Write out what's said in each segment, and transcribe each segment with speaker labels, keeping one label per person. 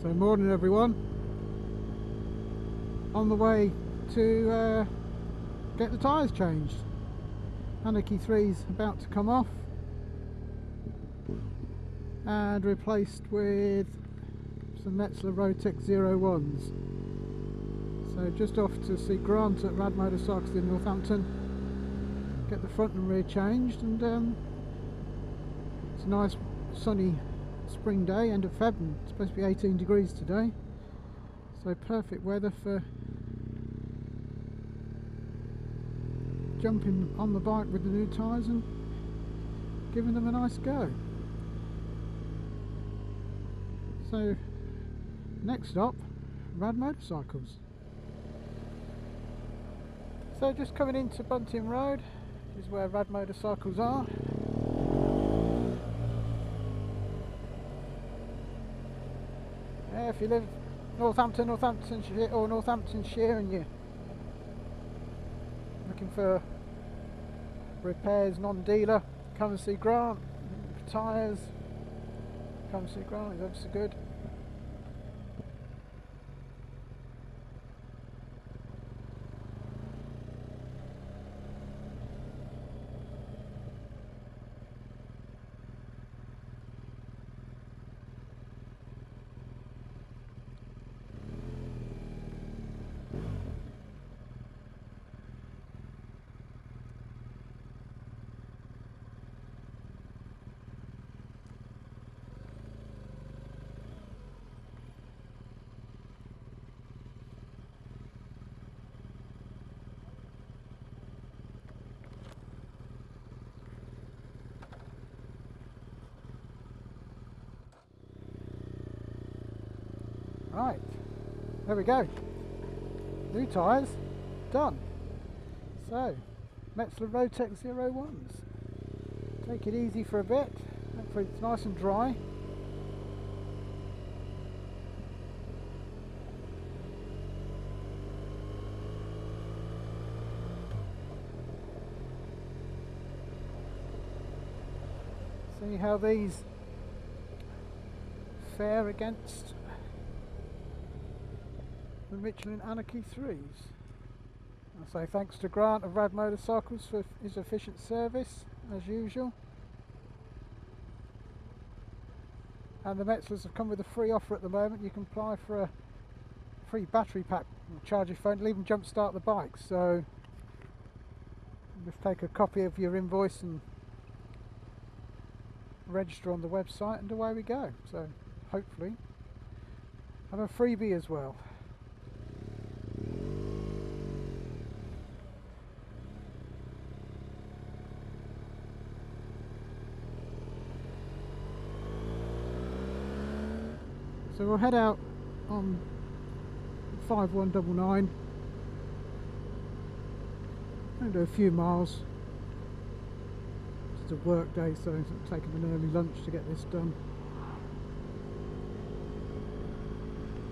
Speaker 1: So morning everyone, on the way to get the tyres changed. Anakee 3's about to come off and replaced with some Metzeler Roadtec 01s. So just off to see Grant at RAD Motorcycles in Northampton, get the front and rear changed, and it's a nice sunny spring day, end of Feb, and it's supposed to be 18 degrees today, so perfect weather for jumping on the bike with the new tyres and giving them a nice go. So next stop, RAD Motorcycles. So just coming into Bunting Road, which is where RAD Motorcycles are. If you live Northamptonshire or Northamptonshire and you're looking for repairs, non-dealer, come and see Grant. For tyres, come and see Grant, he's obviously good. Right, there we go. New tyres, done. So, Metzeler Roadtec 01s. Take it easy for a bit. Hopefully it's nice and dry. See how these fare against the Michelin Anakee 3s. I say thanks to Grant of RAD Motorcycles for his efficient service as usual. And the Metzelers have come with a free offer at the moment. You can apply for a free battery pack, charge your phone, and even jump start the bike. So just take a copy of your invoice and register on the website and away we go. So hopefully have a freebie as well. So we'll head out on 5199 and do a few miles. It's a work day, so I'm taking an early lunch to get this done.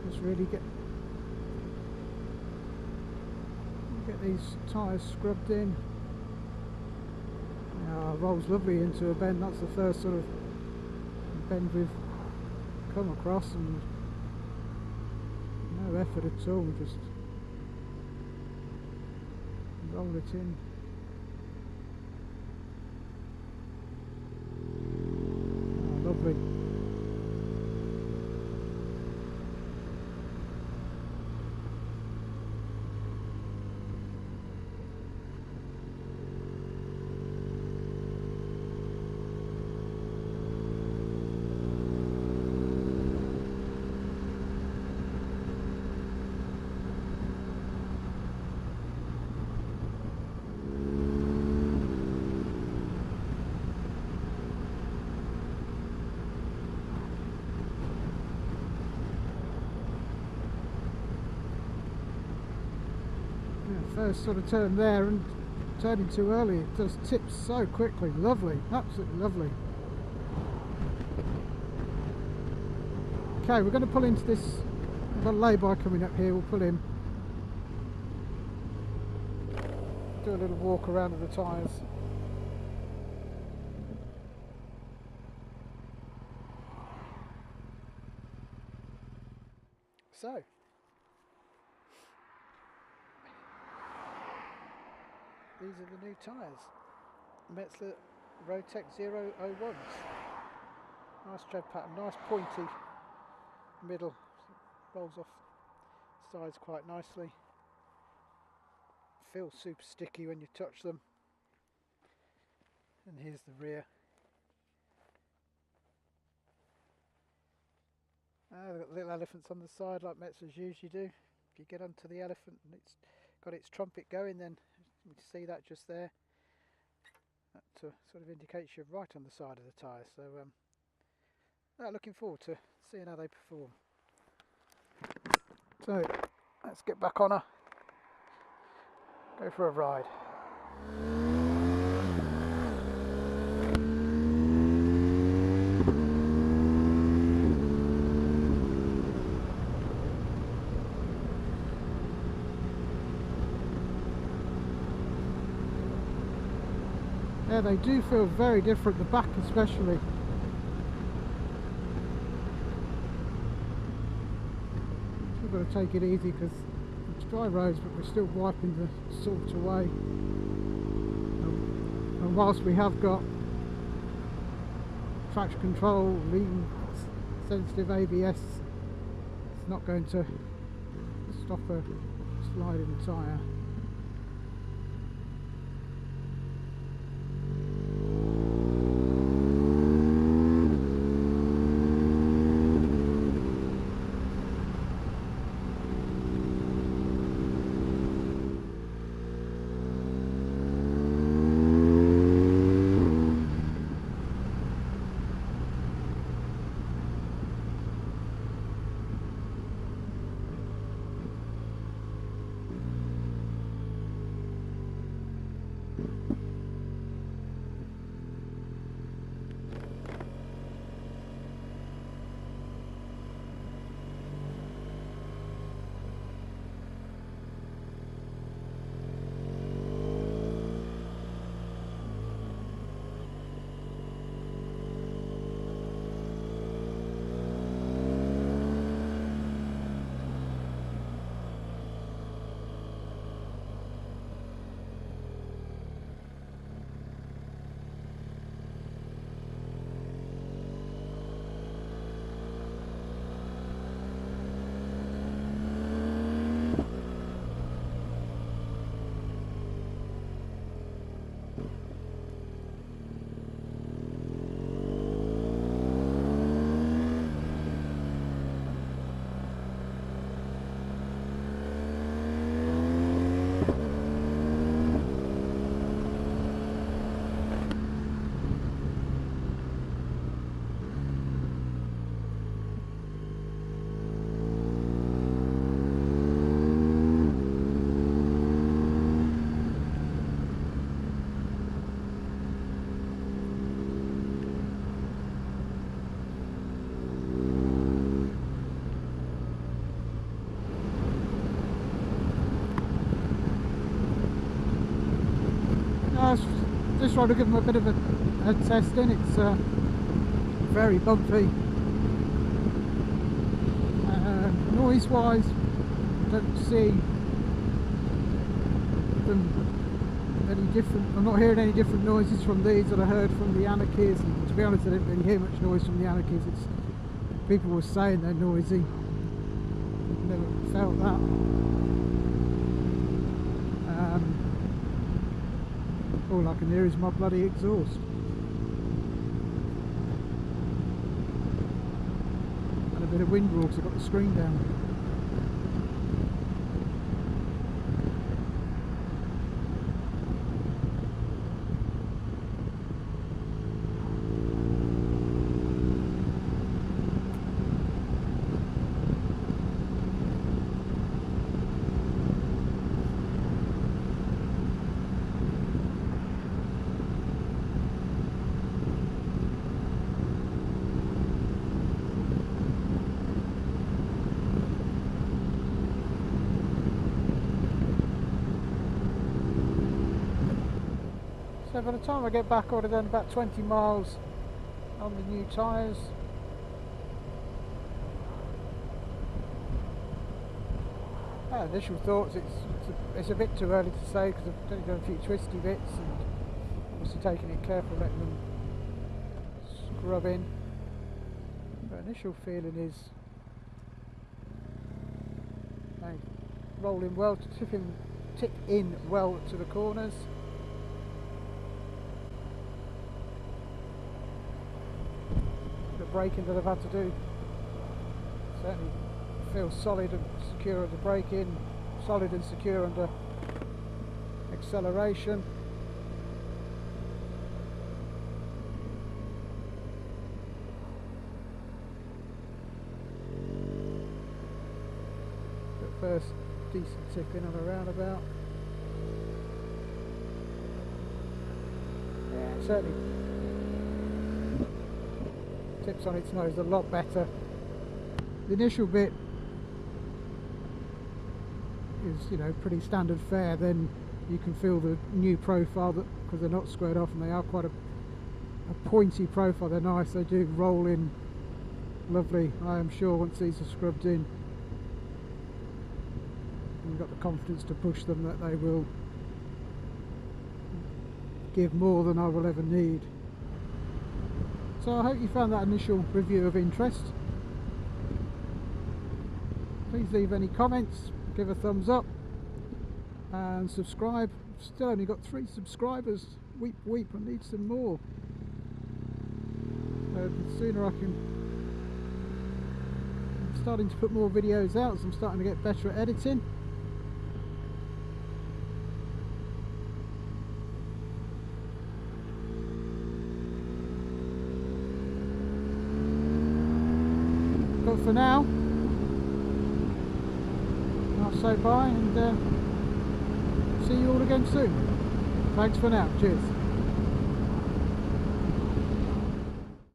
Speaker 1: Just really get these tyres scrubbed in. Rolls lovely into a bend. That's the first sort of bend we've come across, and no effort at all, just roll it in. Lovely. First sort of turn there and turning too early, it does tip so quickly. Lovely, absolutely lovely. Okay, we're going to pull into this. We've got a lay-by coming up here, we'll pull in, do a little walk around of the tyres. So, these are the new tyres, Metzeler Roadtec 001s. Nice tread pattern, nice pointy middle, rolls off sides quite nicely. Feels super sticky when you touch them. And here's the rear. They've got little elephants on the side like Metzler's usually do. If you get onto the elephant and it's got its trumpet going, then you can see that just there. That sort of indicates you're right on the side of the tyre. So looking forward to seeing how they perform. So let's get back on her, go for a ride. Yeah, they do feel very different, the back especially. We've got to take it easy because it's dry roads, but we're still wiping the salt away. And whilst we have got traction control, lean sensitive ABS, it's not going to stop a sliding tyre. Just trying to give them a bit of a test in. It's very bumpy. Noise wise, don't see them any different. I'm not hearing any different noises from these that I heard from the Anakees, and to be honest I didn't really hear much noise from the Anakees. People were saying they're noisy. I've never felt that. All I can hear is my bloody exhaust. And a bit of wind roar because I've got the screen down. So by the time I get back, I would have done about 20 miles on the new tyres. Initial thoughts, it's a bit too early to say because I've only done a few twisty bits and obviously taking it careful, letting them scrub in. But initial feeling is they roll in well, tip in well to the corners. The braking that I've had to do certainly feels solid and secure under braking, solid and secure under acceleration. The first decent tip in on a roundabout. Yeah, certainly tips on its nose a lot better. The initial bit is, you know, pretty standard fare. Then you can feel the new profile, that because they're not squared off and they are quite a pointy profile. They're nice. They do roll in lovely, I am sure, once these are scrubbed in. And you've got the confidence to push them that they will give more than I will ever need. So I hope you found that initial review of interest. Please leave any comments, give a thumbs up and subscribe. Still only got 3 subscribers. Weep weep, I need some more. The sooner I can... I'm starting to put more videos out, so I'm starting to get better at editing. But for now, I'll say bye and see you all again soon. Thanks for now. Cheers.